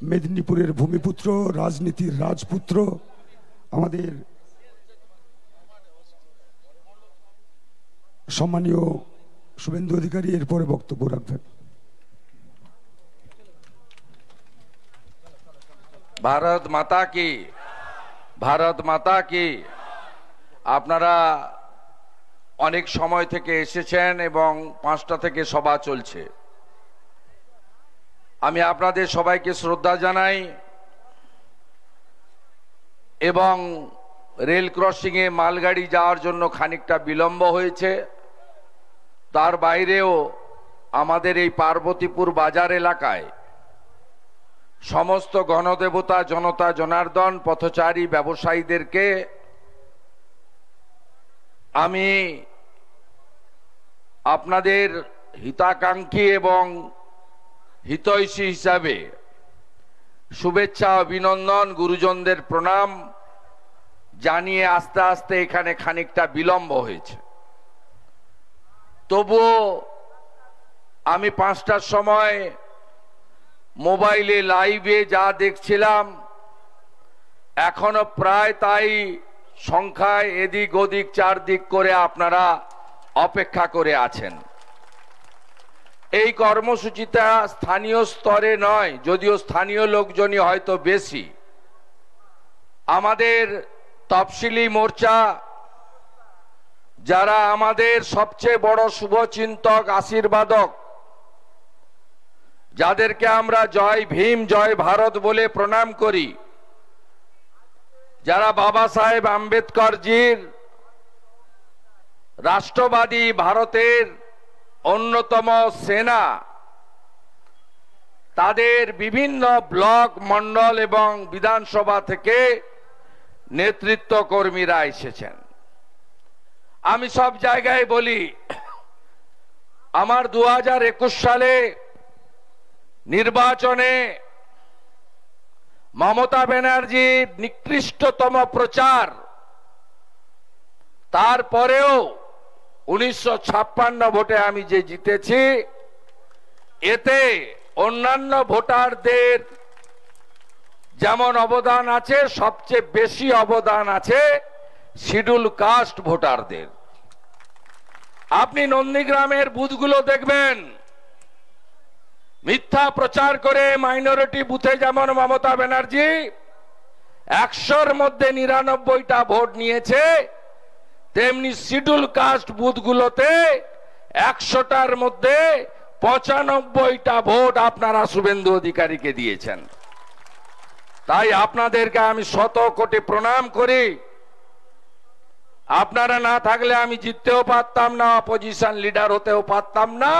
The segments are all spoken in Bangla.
মেদিনীপুরের ভূমিপুত্র, রাজনীতির রাজপুত্র, আমাদের সম্মানীয় শুভেন্দু অধিকারী এরপরে বক্তব্য রাখবেন। ভারত মাতা কি, ভারত মাতা কি। আপনারা অনেক সময় থেকে এসেছেন এবং 5টা থেকে সভা চলছে। আমি আপনাদের সবাইকে শ্রদ্ধা জানাই এবং রেল ক্রসিংয়ে মালগাড়ি যাওয়ার জন্য খানিকটা বিলম্ব হয়েছে। তার বাইরেও আমাদের এই পার্বতীপুর বাজার এলাকায় সমস্ত গণদেবতা, জনতা জনার্দন, পথচারী ব্যবসায়ীদেরকে আমি আপনাদের হিতাকাঙ্ক্ষী এবং হিতৈষী হিসাবে শুভেচ্ছা, অভিনন্দন, গুরুজনদের প্রণাম জানিয়ে আস্তে আস্তে এখানে খানিকটা বিলম্ব হয়েছে। তবুও আমি 5টার সময় মোবাইলে লাইভে যা দেখছিলাম এখনো প্রায় তাই সংখ্যায় এদিক ওদিক চারদিক করে আপনারা অপেক্ষা করে আছেন। এই কর্মসূচিটা স্থানীয় স্তরে নয়, যদিও স্থানীয় লোকজনই হয়তো বেশি। আমাদের তফসিলি মোর্চা, যারা আমাদের সবচেয়ে বড় শুভচিন্তক, আশীর্বাদক, যাদেরকে আমরা জয় ভীম জয় ভারত বলে প্রণাম করি, যারা বাবা সাহেব আম্বেদকরজির রাষ্ট্রবাদী ভারতের অন্যতম সেনা, তাদের বিভিন্ন ব্লক, মন্ডল এবং বিধানসভা থেকে নেতৃত্ব কর্মীরা এসেছেন। আমি সব জায়গায় বলি, আমার 2021 সালে নির্বাচনে মমতা ব্যানার্জির নিকৃষ্টতম প্রচার, তারপরেও 1956 ভোটে আমি যে জিতেছি, এতে অন্যান্য ভোটারদের যেমন অবদান আছে, সবচেয়ে বেশি অবদান আছে শিডিউল কাস্ট ভোটারদের। আপনি নন্দীগ্রামের বুথগুলো দেখবেন, মিথ্যা প্রচার করে মাইনরিটি বুথে যেমন মমতা ব্যানার্জি 100-র মধ্যে 99টা ভোট নিয়েছে, তেমনি শিডিউল কাস্ট বুথগুলোতে 100টার মধ্যে 95টা ভোট আপনারা শুভেন্দু অধিকারীকে দিয়েছেন। তাই আপনাদেরকে আমি শত কোটি প্রণাম করি। আপনারা না থাকলে আমি জিততেও পারতাম না, অপোজিশন লিডার হতেও পারতাম না,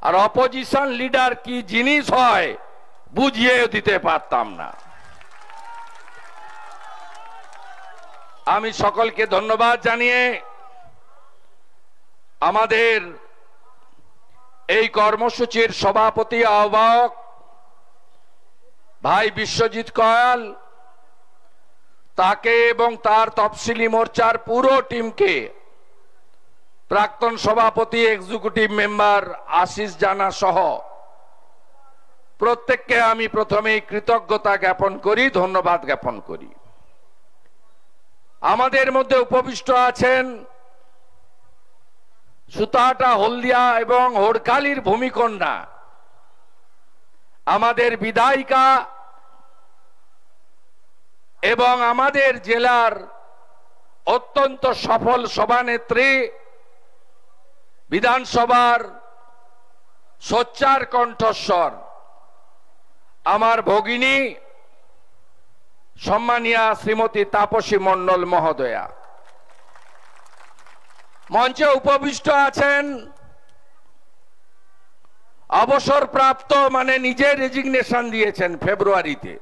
আর অপোজিশন লিডার কি জিনিস হয় বুঝিয়েও দিতে পারতাম না। আমি সকলকে ধন্যবাদ জানিয়ে আমাদের এই কর্মসূচির সভাপতি আহ্বায়ক ভাই বিশ্বজিৎ কয়াল, তাকে এবং তার তফসিলি মোর্চার পুরো টিমকে, প্রাক্তন সভাপতি এক্সিকিউটিভ মেম্বার আশিস জানা সহ প্রত্যেককে আমি প্রথমেই কৃতজ্ঞতা জ্ঞাপন করি, ধন্যবাদ জ্ঞাপন করি। আমাদের মধ্যে উপবিষ্ট আছেন সুতাহাটা, হলদিয়া এবং হোড়কালির ভূমিকন্যা আমাদের বিধায়িকা এবং আমাদের জেলার অত্যন্ত সফল সভানেত্রী, বিধানসভার সোচ্চার কণ্ঠস্বর আমার ভগিনী সম্মানীয়া শ্রীমতী তাপসী মণ্ডল মহোদয়া। মঞ্চে উপবিষ্ট আছেন অবসরপ্রাপ্ত, মানে নিজে রেজিগনেশন দিয়েছেন ফেব্রুয়ারিতে,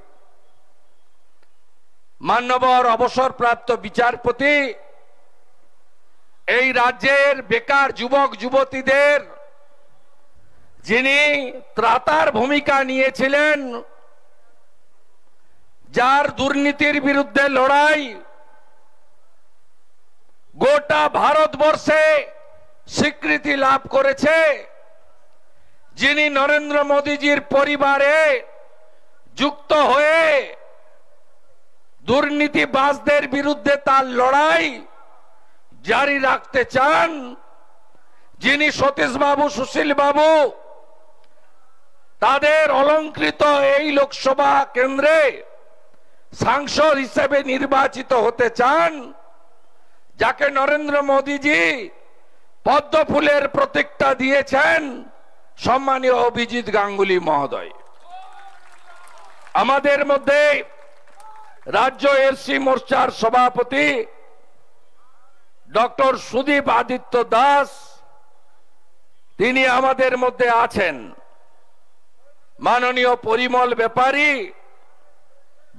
মান্যবর অবসরপ্রাপ্ত বিচারপতি, এই রাজ্যের বেকার যুবক যুবতীদের যিনি ত্রাতার ভূমিকা নিয়েছিলেন, যার দুর্নীতির বিরুদ্ধে লড়াই গোটা ভারতবর্ষে স্বীকৃতি লাভ করেছে, যিনি নরেন্দ্র মোদীজির পরিবারে যুক্ত দুর্নীতিবাজদের বিরুদ্ধে তার লড়াই জারি রাখতে চান, যিনি সতীশ বাবু, সুশীল বাবু তাদের অলংকৃত এই লোকসভা কেন্দ্রে সাংসদ হিসেবে নির্বাচিত হতে চান, যাকে নরেন্দ্র মোদীজি পদ্ম ফুলের প্রতীকটা দিয়েছেন, সম্মানীয় অভিজিৎ গাঙ্গুলি মহোদয়। আমাদের মধ্যে রাজ্য এসসি মোর্চার সভাপতি ডক্টর সুদীপ আদিত্য দাস, তিনি আমাদের মধ্যে আছেন। মাননীয় পরিমল ব্যাপারী,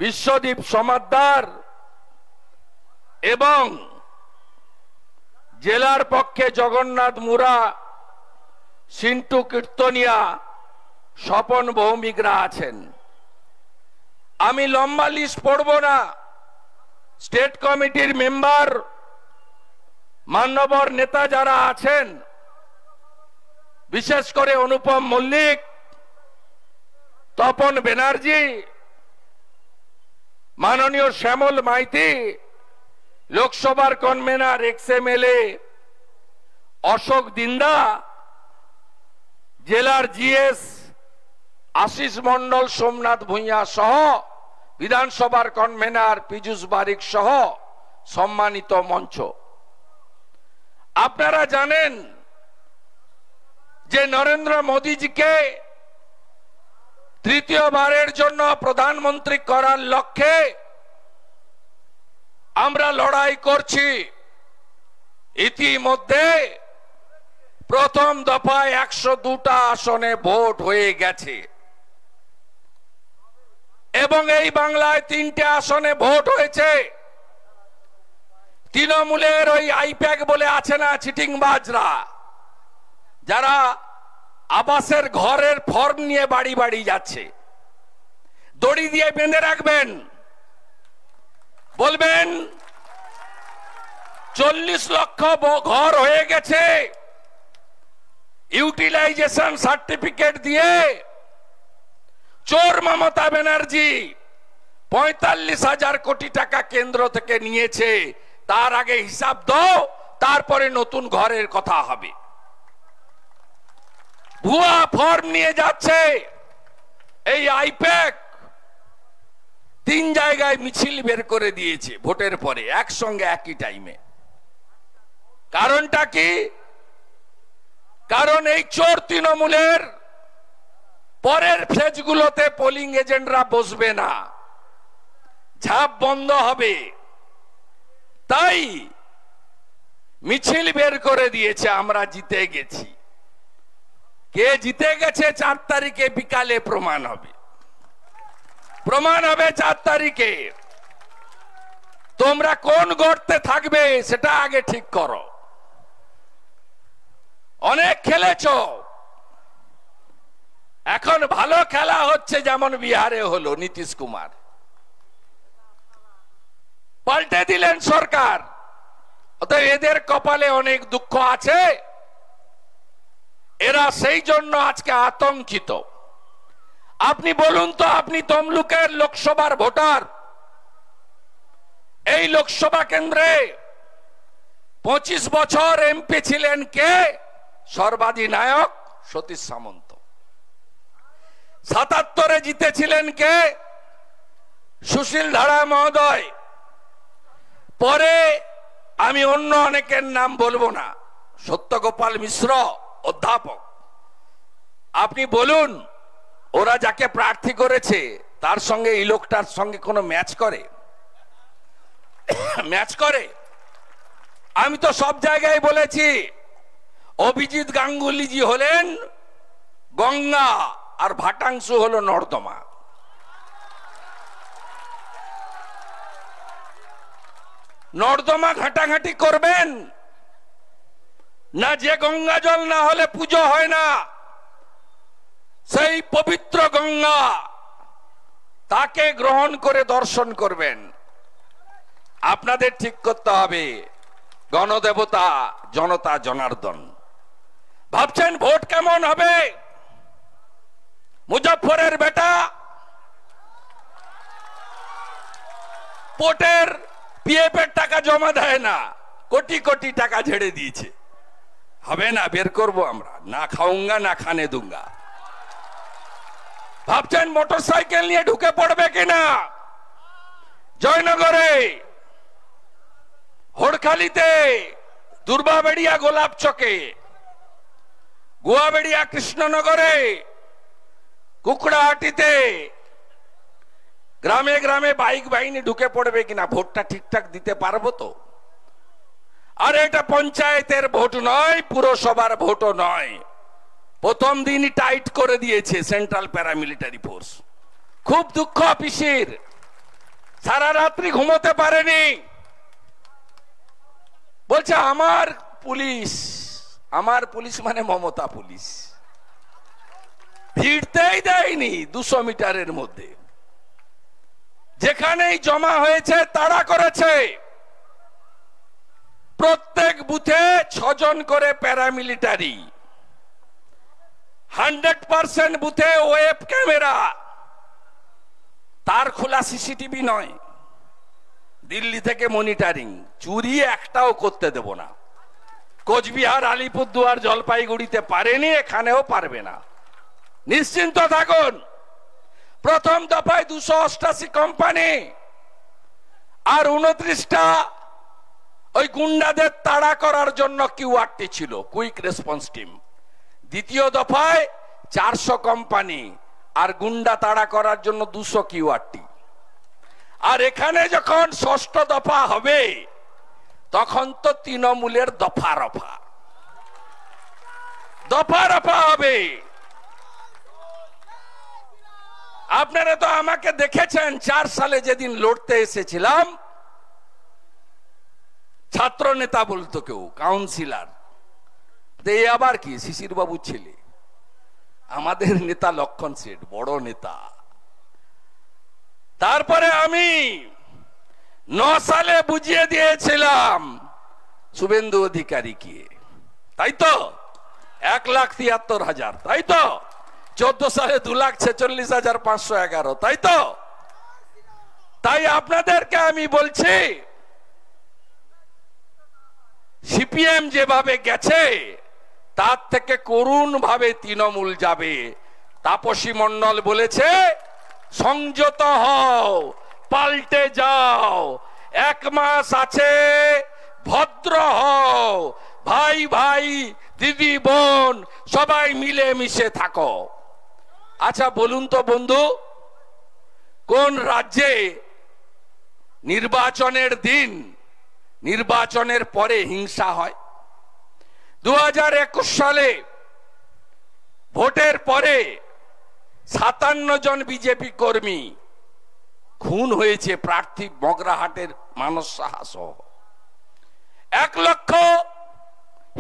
বিশ্বদীপ সমাদ্দার এবং জেলার পক্ষে জগন্নাথ মুরা, সিন্টু কীর্তনিয়া, স্বপন ভৌমিকরা আছেন। আমি লম্বা লিস্ট পড়ব না। স্টেট কমিটির মেম্বার, মান্যবর নেতা যারা আছেন, বিশেষ করে অনুপম মল্লিক, তপন ব্যানার্জি, মাননীয় শ্যামল মাইতি, লোকসভার কনভেনার এক্সএমএলএ অশোক দিন্দা, জেলার জিএস আশিস মন্ডল, সোমনাথ ভূঁইয়া সহ বিধানসভার কনভেনার পীযূষ বারিক সহ সম্মানিত মঞ্চ। আপনারা জানেন যে নরেন্দ্র মোদীজিকে তৃতীয়বারের জন্য প্রধানমন্ত্রী করার লক্ষ্যে আমরা লড়াই করছি। ইতিমধ্যে প্রথম দফায় 102টা আসনে ভোট হয়ে গেছে এবং এই বাংলায় 3টে আসনে ভোট হয়েছে। তৃণমূলের ওই আইপ্যাক বলে আছে না, চিটিংবাজরা, যারা আবাসের ঘরের ফর্ম নিয়ে বাড়ি বাড়ি যাচ্ছে, দড়ি দিয়ে বেঁধে রাখবেন, বলবেন 40 লক্ষ ঘর হয়ে গেছে, ইউটিলাইজেশন সার্টিফিকেট দিয়ে চোর মমতা ব্যানার্জি 45,000 কোটি টাকা কেন্দ্র থেকে নিয়েছে, তার আগে হিসাব দাও, তারপরে নতুন ঘরের কথা হবে। ভুয়া ফর্ম নিয়ে যাচ্ছে এই আইপ্যাক। 3 জায়গায় মিছিল বের করে দিয়েছে ভোটের পরে একসঙ্গে একই টাইমে। কারণটা কি? কারণ এই চোর তৃণমূলের পরের ফেজগুলোতে পোলিং এজেন্টরা বসবে না, ঝাঁপ বন্ধ হবে, তাই মিছিল বের করে দিয়েছে। আমরা জিতে গেছি। কে জিতে গেছে 4 তারিখে বিকালে প্রমাণ হবে। 4 তারিখে। তোমরা কোন গর্তে থাকবে সেটা আগে ঠিক করো। অনেক খেলেছো, এখন ভালো খেলা হচ্ছে, যেমন বিহারে হলো। নীতিশ কুমার পাল্টে দিলেন সরকার। অতএব এদের কপালে অনেক দুঃখ আছে, এরা সেই জন্য আজকে আতঙ্কিত। আপনি বলুন তো, আপনি তমলুকের লোকসভার ভোটার, এই লোকসভা কেন্দ্রে 25 বছর এমপি ছিলেন কে? সর্বাধিনায়ক সতীশ সামন্ত। 77-এ জিতেছিলেন কে? সুশীল ধারা মহোদয়। পরে আমি অন্য অনেকের নাম বলবো না, সত্যগোপাল মিশ্র অধ্যাপক। আপনি বলুন, ওরা যাকে প্রার্থী করেছে তার সঙ্গে এই লোকটার সঙ্গে কোনো ম্যাচ করে? ম্যাচ করে? আমি তো সব জায়গায় বলেছি, অভিজিৎ গাঙ্গুলিজি হলেন গঙ্গা আর ভাটাংশু হলো নর্দমা। নর্দমা ঘাটাঘাটি করবেন না, যে গঙ্গা জল না হলে পুজো হয় না, সেই পবিত্র গঙ্গা, তাকে গ্রহণ করে দর্শন করবেন। আপনাদের ঠিক করতে হবে, গণদেবতা জনতা জনার্দন। ভাবছেন ভোট কেমন হবে? মুজফ্ফরের বেটা পোর্টের পিএফ এর টাকা জমা দেয় না, কোটি কোটি টাকা ঝেড়ে দিয়েছে। হবে না, বের করব আমরা, না খাউঙ্গা না খানে দুঙ্গা। ভাবছেন মোটরসাইকেল নিয়ে ঢুকে পড়বে কিনা জয়নগরে, হোড়খালিতে, দুর্বাবেড়িয়া গোলাপ চকে, গুয়াবেড়িয়া কৃষ্ণনগরে, কুকড়াহাটিতে, গ্রামে গ্রামে বাইক বাহিনী ঢুকে পড়বে কিনা? ভোটটা ঠিকঠাক দিতে পারবো তো? আর এটা পঞ্চায়েতের ভোট নয়, পুরসভার ভোটও নয়। প্রথম দিনই টাইট করে দিয়েছে সেন্ট্রাল প্যারামিলিটারি ফোর্স। খুব দুঃখ পিসির, সারা রাত্রি ঘুমোতে পারেনি। বলছে আমার পুলিশ, আমার পুলিশ মানে মমতা পুলিশ। ভিড়তেই দেয়নি 200 মিটারের মধ্যে, যেখানেই জমা হয়েছে তাড়া করেছে। প্রত্যেক বুথে 6 জন করে প্যারামিলিটারি, 100% বুথে ওয়েব ক্যামেরা, তার খোলা সিসিটিভি নয়, দিল্লি থেকে মনিটরিং। চুরি একটাও করতে দেব না। কোচবিহার, আলিপুরদুয়ার, জলপাইগুড়িতে পারেনি, এখানেও পারবে না, নিশ্চিন্ত থাকুন। প্রথম দফায় 288 কোম্পানি আর 29টা ওই গুন্ডাদের তাড়া করার জন্য কিউআরটি ছিল, কুইক রেসপন্স টিম। দ্বিতীয় দফায় 400 কোম্পানি আর গুন্ডা তাড়া করার জন্য 200 কিউআরটি। আর এখানে যখন ষষ্ঠ দফা হবে তখন তো তৃণমূলের দফা রফা হবে। আপনারা তো আমাকে দেখেছেন 4 সালে যেদিন লড়তে এসেছিলাম, ছাত্র নেতা বলতো কেউ, কাউন্সিলর। এই আবার কি শিশির বাবুর ছেলে, আমাদের নেতা লক্ষণ শেঠ, বড় নেতা। তারপরে আমি 9 সালে বুঝিয়ে দিয়েছিলাম শুভেন্দু অধিকারী কি, তাই তো 1,73,000, তাই তো 14 সালে 2,46,511, তাই তো। তাই আপনাদেরকে আমি বলছি, সিপিএম যেভাবে গেছে তার থেকে করুণ ভাবে তৃণমূল যাবে। তাপসী মণ্ডল বলেছে সংযত হও, পাল্টে যাও, 1 মাস আছে, ভদ্র হও, ভাই ভাই, দিদি বোন সবাই মিলে মিশে থাকো। আচ্ছা বলুন তো বন্ধু, কোন রাজ্যে নির্বাচনের দিন, নির্বাচনের পরে হিংসা হয়? 2021 সালে ভোটের পরে 57 জন বিজেপি কর্মী খুন হয়েছে, প্রার্থী মগরাহাটের মানস সাহা সহ। 1 লক্ষ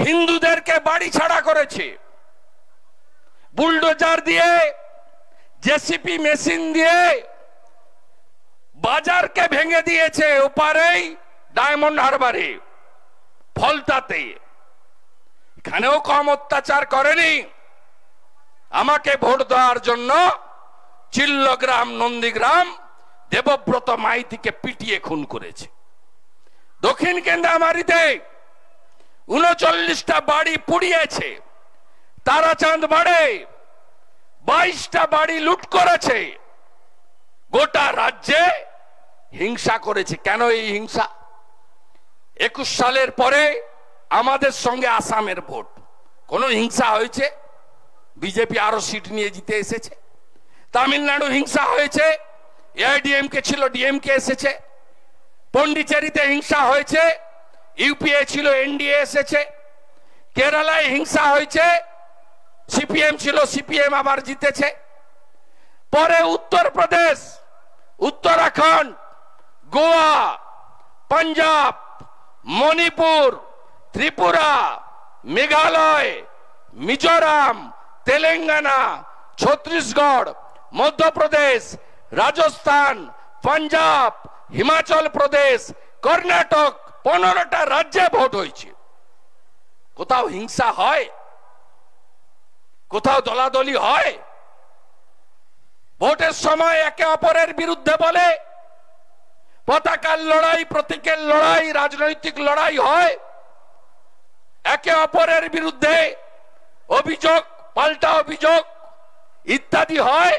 হিন্দুদেরকে বাড়ি ছাড়া করেছে, বুলডোজার দিয়ে, জেসিপি মেশিন দিয়ে বাজারকে ভেঙে দিয়েছে। ওপারেই ডায়মন্ড হারবারে, ফলতাতে, এখানেও কম অত্যাচার করেনি। আমাকে ভোট দেওয়ার জন্য চিল্লগ্রাম, নন্দীগ্রাম, দেবব্রত মাইতিকে পিটিয়ে খুন করেছে। দক্ষিণ কেন্দ্রামারিতে 39টা বাড়ি পুড়িয়েছে। তারাচাঁদ বাড়ে 22টা বাড়ি লুট করেছে। গোটা রাজ্যে হিংসা করেছে। কেন এই হিংসা? 21 সালের পরে আমাদের সঙ্গে আসামের ভোট, কোন হিংসা হয়েছে? বিজেপি আরো সিট নিয়ে জিতে এসেছে। তামিলনাড়ু হিংসা হয়েছে, এআইডিএমকে ছিল, ডিএমকে এসেছে। পন্ডিচেরিতে হিংসা হয়েছে, ইউপিএ ছিল, এনডিএ এসেছে। কেরালায় হিংসা হয়েছে, সিপিএম ছিল, সিপিএম আবার জিতেছে। পরে উত্তরপ্রদেশ, উত্তরাখণ্ড, গোয়া, পাঞ্জাব, মণিপুর, ত্রিপুরা, মেঘালয়, মিজোরাম, তেলেঙ্গানা, ছত্তিশগড়, মধ্যপ্রদেশ, রাজস্থান, পাঞ্জাব, হিমাচল প্রদেশ, কর্ণাটক, 15টা রাজ্যে ভোট হয়েছে। কোথাও হিংসা হয়? কোথাও দলাদলি হয়? ভোটের সময় একে অপরের বিরুদ্ধে বলে, পতাকার লড়াই, প্রতীকের লড়াই, রাজনৈতিক লড়াই হয়, একে অপরের বিরুদ্ধে অভিযোগ, পাল্টা অভিযোগ ইত্যাদি হয়,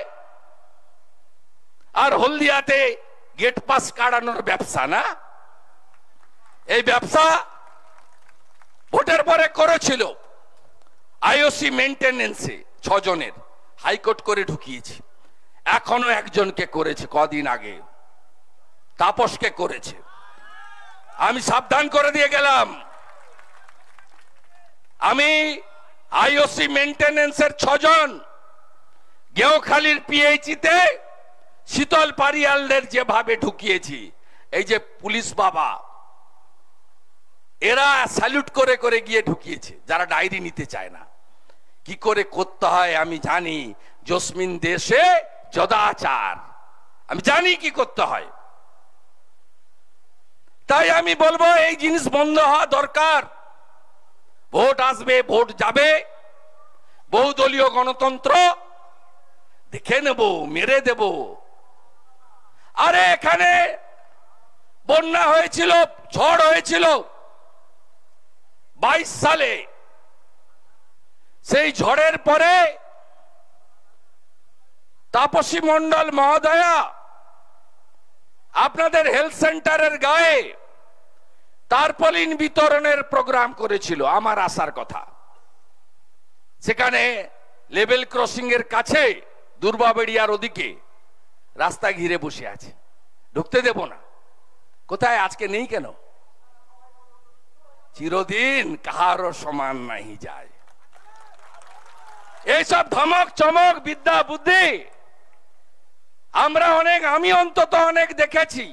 আর হলদিয়াতে গেট পাস কাটানোর ব্যবসা না? এই ব্যবসা ভোটের পরে করেছিল আইওসি মেইনটেনেন্সে 6 জনের, হাইকোর্ট করে ঢুকিয়েছে। এখনো একজনকে করেছে, কদিন আগে তাপসকে করেছে। আমি সাবধান করে দিয়ে গেলাম, আমি আইওসি মেইনটেনেন্সের 6 জন গেওখালির পিএইচিতে শীতল পারিয়ালদের যেভাবে ঢুকিয়েছি, এই যে পুলিশ বাবা এরা স্যালুট করে করে গিয়ে ঢুকিয়েছে, যারা ডায়েরি নিতে চায় না। কি করে করতে হয় আমি জানি, জসমিন দেশে যদাচার, আমি জানি কি করতে হয়। তাই আমি বলবো এই জিনিস বন্ধ হওয়া দরকার। ভোট আসবে, ভোট যাবে, বহুদলীয় গণতন্ত্র দেখে নেব, মেরে দেব। আরে এখানে বন্যা হয়েছিল, ঝড় হয়েছিল 22 সালে, সেই ঝড়ের পরে তাপসী মণ্ডল মহোদয়া আপনাদের হেলথ সেন্টারের গায়ে তারপলিন বিতরণের প্রোগ্রাম করেছিল, আমার আসার কথা। সেখানে লেভেল ক্রসিং এর কাছে দুর্বাবেড়িয়ার ওদিকে রাস্তা ঘিরে বসে আছে, ঢুকতে দেব না। কোথায় আজকে নেই কেন? চিরদিন কাহারও সমান নাই যায়। এইসব ধমক চমক, বিদ্যা বুদ্ধি আমরা অনেক, আমি অন্তত অনেক দেখেছি।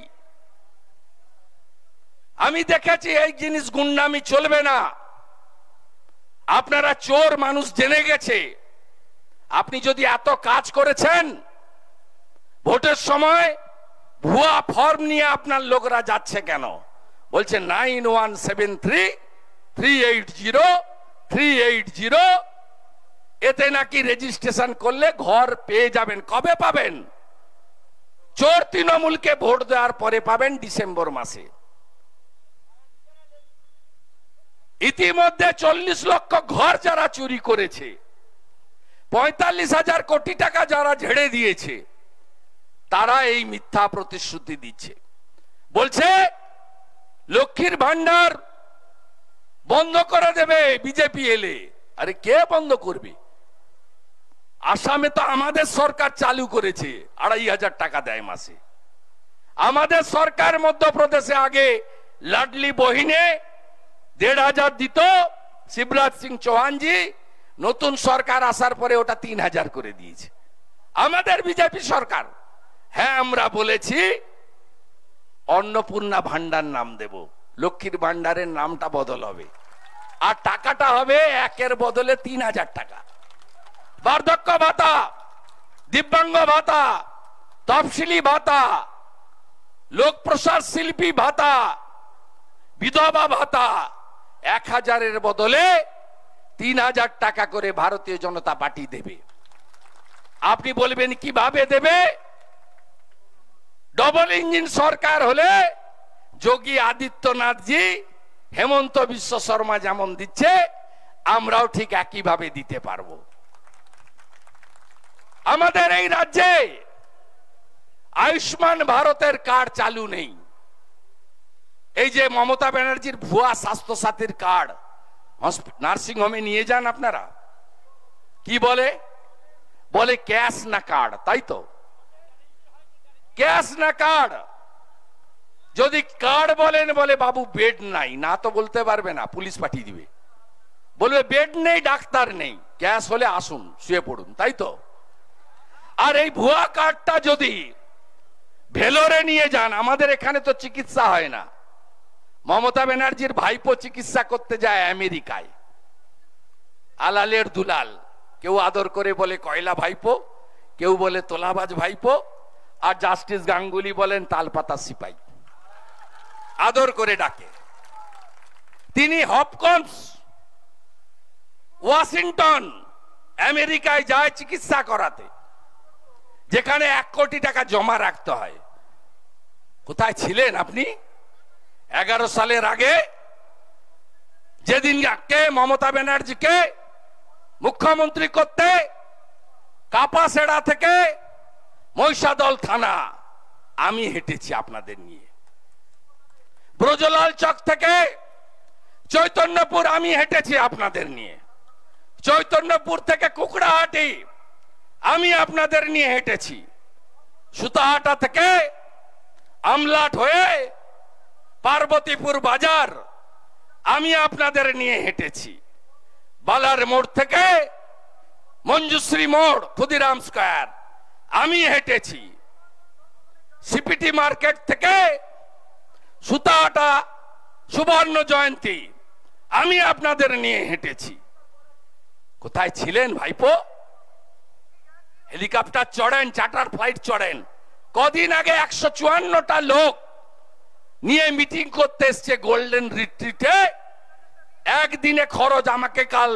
আমি দেখেছি এই জিনিস গুন্ডামি চলবে না। আপনারা চোর, মানুষ জেনে গেছে। আপনি যদি এত কাজ করেছেন, ভোটের সময় ভুয়া ফর্ম নিয়ে আপনার লোকরা যাচ্ছে কেন? বলছে 9173-380 এতে নাকি রেজিস্ট্রেশন করলে ঘর পেয়ে যাবেন। কবে পাবেন? চোর তৃণমূলকে ভোট দেওয়ার পরে পাবেন, ডিসেম্বর মাসে। ইতিমধ্যে 40 লক্ষ ঘর যারা চুরি করেছে, 45,000 কোটি টাকা যারা ঝেড়ে দিয়েছে, তারা এই মিথ্যা প্রতিশ্রুতি দিচ্ছে। বলছে লক্ষ্মীর ভান্ডার বন্ধ করে দেবে বিজেপি এলে। আরে কে বন্ধ করবে? আসামে তো আমাদের সরকার চালু করেছে, 2,500 টাকা দেয় মাসে। আমাদের সরকার মধ্যপ্রদেশে আগে লাডলি বহিনে 1,500 দিত শিবরাজ সিং চৌহানজি, নতুন সরকার আসার পরে ওটা 3,000 করে দিয়েছে আমাদের বিজেপি সরকার। হ্যাঁ, আমরা বলেছি অন্নপূর্ণা ভান্ডার নাম দেব, লক্ষ্মীর ভান্ডারের নামটা বদল হবে, আর টাকাটা হবে 1-এর বদলে 3,000 টাকা। বার্ধক্য ভাতা, দিব্যাঙ্গ ভাতা, তফসিলি ভাতা, লোক প্রসার শিল্পী ভাতা, বিধবা ভাতা 1,000-এর বদলে 3,000 টাকা করে ভারতীয় জনতা পার্টি দেবে। আপনি বলবেন কিভাবে দেবে? ডবল ইঞ্জিন সরকার হলে যোগী আদিত্যনাথজি, হেমন্ত বিশ্ব শর্মা যেমন দিচ্ছে, আমরাও ঠিক একইভাবে দিতে পারবো। আমাদের এই রাজ্যে আয়ুষ্মান ভারতের কার্ড চালু নেই। এই যে মমতা ব্যানার্জির ভুয়া স্বাস্থ্য সাথীর কার্ড নার্সিং হোমে নিয়ে যান আপনারা, কি বলে? বলে ক্যাশ না কার্ড, তাই তো? ক্যাশ না কার্ড। যদি কার্ড বলেন, বলে বাবু বেড নাই, না তো বলতে পারবে না, পুলিশ পাঠিয়ে দিবে। বলবে বেড নেই, ডাক্তার নেই, ক্যাশ হলে আসুন, শুয়ে পড়ুন, তাই তো? আর এই ভুয়া কার্ডটা যদি ভেলোরে নিয়ে যান, আমাদের এখানে তো চিকিৎসা হয় না। মমতা ব্যানার্জির ভাইপো চিকিৎসা করতে যায় আমেরিকায়, আলালের দুলাল। কেউ আদর করে বলে কয়লা ভাইপো, কেউ বলে তোলাবাজ ভাইপো, আর জাস্টিস গাঙ্গুলি বলেন তালপাতা সিপাই, আদর করে ডাকে। তিনি হপকন্স, ওয়াশিংটন, আমেরিকায় যায় চিকিৎসা করাতে, যেখানে 1 কোটি টাকা জমা রাখতে হয়। কোথায় ছিলেন আপনি 11 সালের আগে, যেদিন মমতা ব্যানার্জিকে মুখ্যমন্ত্রী করতে কাপাসেড়া থেকে মহিষাদল থানা আমি হেঁটেছি আপনাদের নিয়ে, ব্রজলাল চক থেকে চৈতন্যপুর আমি হেঁটেছি আপনাদের নিয়ে, চৈতন্যপুর থেকে কুকড়াহাটি আমি আপনাদের নিয়ে হেঁটেছি, সুতাহাটা থেকে আমলাট হয়ে পার্বতীপুর বাজার আমি আপনাদের নিয়ে হেঁটেছি, বালার মোড় থেকে মঞ্জুশ্রী মোড় ক্ষুদিরাম স্কয়ার আমি হেঁটেছি, সিপিটি মার্কেট থেকে সুতাহাটা সুবর্ণ জয়ন্তী আমি আপনাদের নিয়ে হেঁটেছি। কোথায় ছিলেন ভাইপো? হেলিকপ্টার চড়েন, চার্টার ফ্লাইট চড়েন। কদিন আগে 154টা লোক নিয়ে মিটিং করতে এসছে গোল্ডেন রিট্রিটে। একদিনে খরচ আমাকে কাল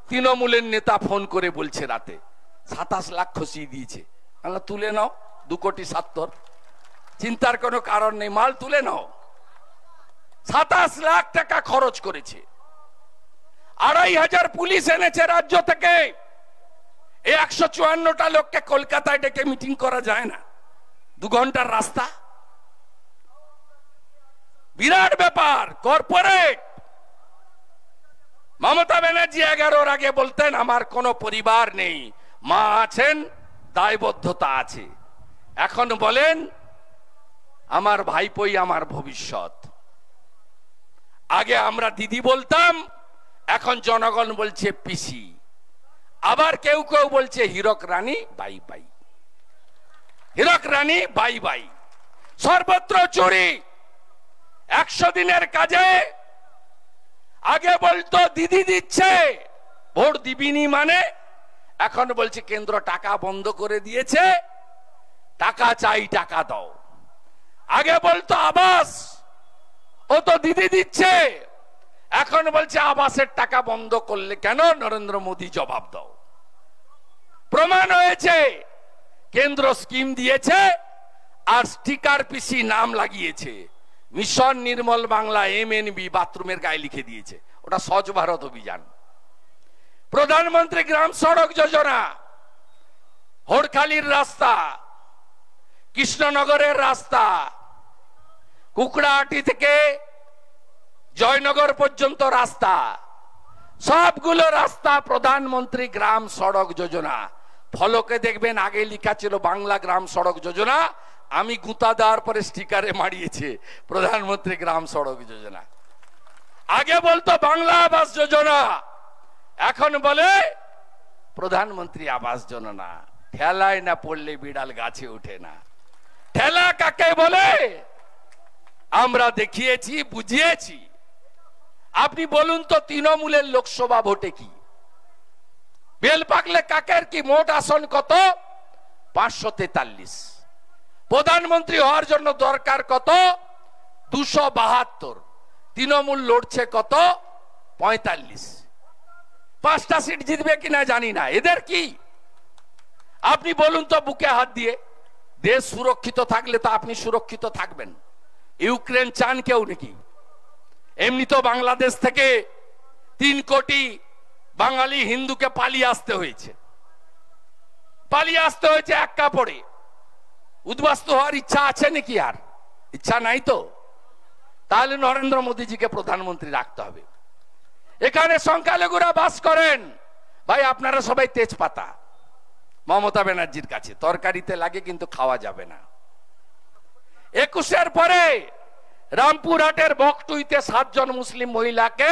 তৃণমূলের নেতা ফোন করে বলছে রাতে 27 লাখ খসিয়ে দিয়েছে। আমরা তুলে নাও 2,70,00,000, চিন্তার কোনো কারণ নেই, মাল তুলে নাও। 27 লাখ টাকা খরচ করেছে। 2,500 পুলিশ এনেছে রাজ্য থেকে। এই 154টা লোককে কলকাতায় ডেকে মিটিং করা যায় না? 2 ঘন্টার রাস্তা, বিরাট ব্যাপার। কর্পোরেট মমতা ব্যানার্জি 11-র আগে বলতেন আমার কোনো পরিবার নেই, মা আছেন, দায়বদ্ধতা আছে। এখন বলেন আমার ভাইপোই আমার ভবিষ্যৎ। আগে আমরা দিদি বলতাম, এখন জনগণ বলছে পিসি। আবার কেউ কেউ বলছে হীরক রানী বাই বাই, হীরক রানী বাই বাই। সর্বত্র চুরি। 100 দিনের কাজে আগে বলতো দিদি দিচ্ছে, ভোট দিবিনি মানে এখন বলছে কেন্দ্র টাকা বন্ধ করে দিয়েছে, টাকা চাই, টাকা দাও। আগে বলতো আবাস, ও তো দিদি দিচ্ছে, এখন বলছে আবাসের টাকা বন্ধ করলে কেন, নরেন্দ্র মোদী জবাব দাও। প্রমাণ হয়েছে কেন্দ্র স্কিম দিয়েছে আর স্টিকার পিসি নাম লাগিয়েছে, মিশন নির্মল বাংলা MNB বাথরুমের গায়ে লিখে দিয়েছে, ওটা স্বচ্ছ ভারত অভিযান। প্রধানমন্ত্রী গ্রাম সড়ক যোজনা, হোড়খালির রাস্তা, কৃষ্ণনগরের রাস্তা, কুকড়াহাটি থেকে জয়নগর পর্যন্ত রাস্তা, সবগুলো রাস্তা প্রধানমন্ত্রী গ্রাম সড়ক যোজনা। ফলকে দেখবেন আগে লেখা ছিল বাংলা গ্রাম সড়ক যোজনা, আমি গুঁতা দেওয়ার পরে স্টিকারে মারিয়েছে প্রধানমন্ত্রী গ্রাম সড়ক যোজনা। আগে বলতো বাংলা আবাস যোজনা, এখন বলে প্রধানমন্ত্রী আবাস যোজনা। ঠেলায় না পড়লে বিড়াল গাছে ওঠে না। ঠেলা কাকে বলে আমরা দেখিয়েছি, বুঝিয়েছি। আপনি বলুন তো তৃণমূলের লোকসভা ভোটে কি বেলপাকলে কাকের কি মোট আসন কত? 543। প্রধানমন্ত্রী হওয়ার জন্য দরকার কত? 272। তৃণমূল লড়ছে কত? 45। 5টা সিট জিতবে কিনা জানি না। এদের কি আপনি বলুন তো বুকে হাত দিয়ে, দেশ সুরক্ষিত থাকলে তো আপনি সুরক্ষিত থাকবেন। ইউক্রেন চান কেউ নাকি? এমনি তো বাংলাদেশ থেকে 3 কোটি বাঙালি হিন্দুকে পালিয়ে আসতে হয়েছে, এক কাপড়ে। উদ্বাস্তু হওয়ার ইচ্ছা আছে নাকি? আর ইচ্ছা নাই তো। তাহলে নরেন্দ্র মোদীজিকে প্রধানমন্ত্রী রাখতে হবে। এখানে সংখ্যালঘুরা বাস করেন, ভাই আপনারা সবাই তেজপাতা মমতা ব্যানার্জির কাছে, তরকারিতে লাগে কিন্তু খাওয়া যাবে না। 21-এর পরে রামপুরহাটের বকটুইতে 7 জন মুসলিম মহিলাকে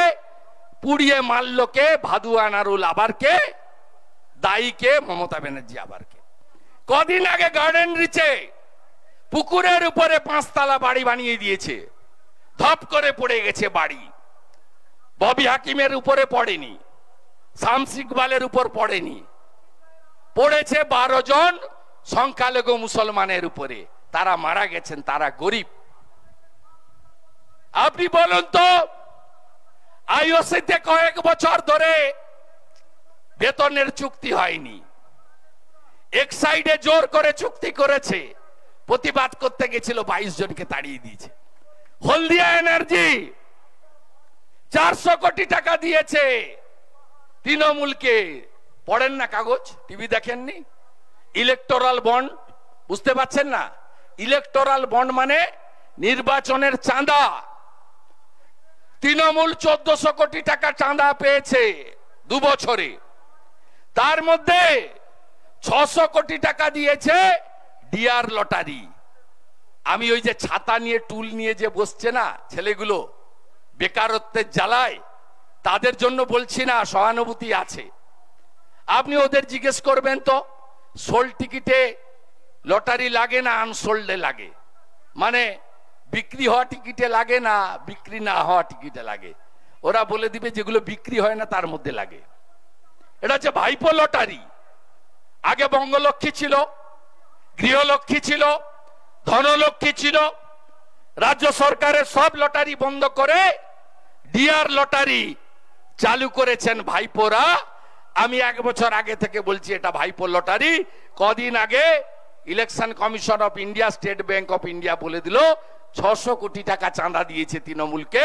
পুড়িয়ে মারল কে? ভাদু আনারুল। আবার কে দায়ী? কে? মমতা ব্যানার্জি। আবার কে? কদিন আগে গার্ডেন রিচে পুকুরের উপরে 5 তলা বাড়ি বানিয়ে দিয়েছে, ধপ করে পড়ে গেছে বাড়ি। ববি হাকিমের উপরে পড়েনি, শামস ইকবালের উপর পড়েনি, পড়েছে 12 জন সংখ্যালঘু মুসলমানের উপরে। তারা মারা গেছেন, তারা গরিব। আপনি বলুন তো আইওসিতে কয়েক বছর ধরে বেতনের চুক্তি হয়নি, এক সাইডে জোর করে চুক্তি করেছে, প্রতিবাদ করতে গেছিল, 22 জনকে তাড়িয়ে দিয়েছে। হলদিয়া এনার্জি 400 কোটি টাকা দিয়েছে তৃণমূলকে। পড়েন না কাগজ, টিভি দেখেননি? ইলেকটোরাল বন্ড, বুঝতে পারছেন না? ইলেকটোরাল বন্ড মানে নির্বাচনের চাঁদা। তৃণমূল 1400 কোটি টাকা চাঁদা পেয়েছে 2 বছরে। তার মধ্যে 600 কোটি টাকা দিয়েছে ডিআর লটারি। আমি ওই যে ছাতা নিয়ে টুল নিয়ে যে বসছে না ছেলেগুলো, বেকারত্বের জ্বালায়, তাদের জন্য বলছি না, সহানুভূতি আছে। আপনি ওদের জিজ্ঞেস করবেন তো, সোল্ড টিকিটে লটারি লাগে না আনসোল্ডে লাগে? মানে বিক্রি হওয়া টিকিটে লাগে না বিক্রি না হওয়া টিকিটে লাগে? ওরা বলে দিবে যেগুলো বিক্রি হয় না তার মধ্যে লাগে। এটা হচ্ছে ভাইপো লটারি। আগে বঙ্গলক্ষ্মী ছিল, গৃহলক্ষ্মী ছিল, ধনলক্ষ্মী ছিল। রাজ্য সরকারের সব লটারি বন্ধ করে ডিআর লটারি চালু করেছেন ভাইপোরা। আমি 1 বছর আগে থেকে বলছি এটা ভাইপো লটারি। কদিন আগে election commission of India, state bank of India বলে দিল 600 কোটি টাকা চাঁদা দিয়েছে তৃণমূলকে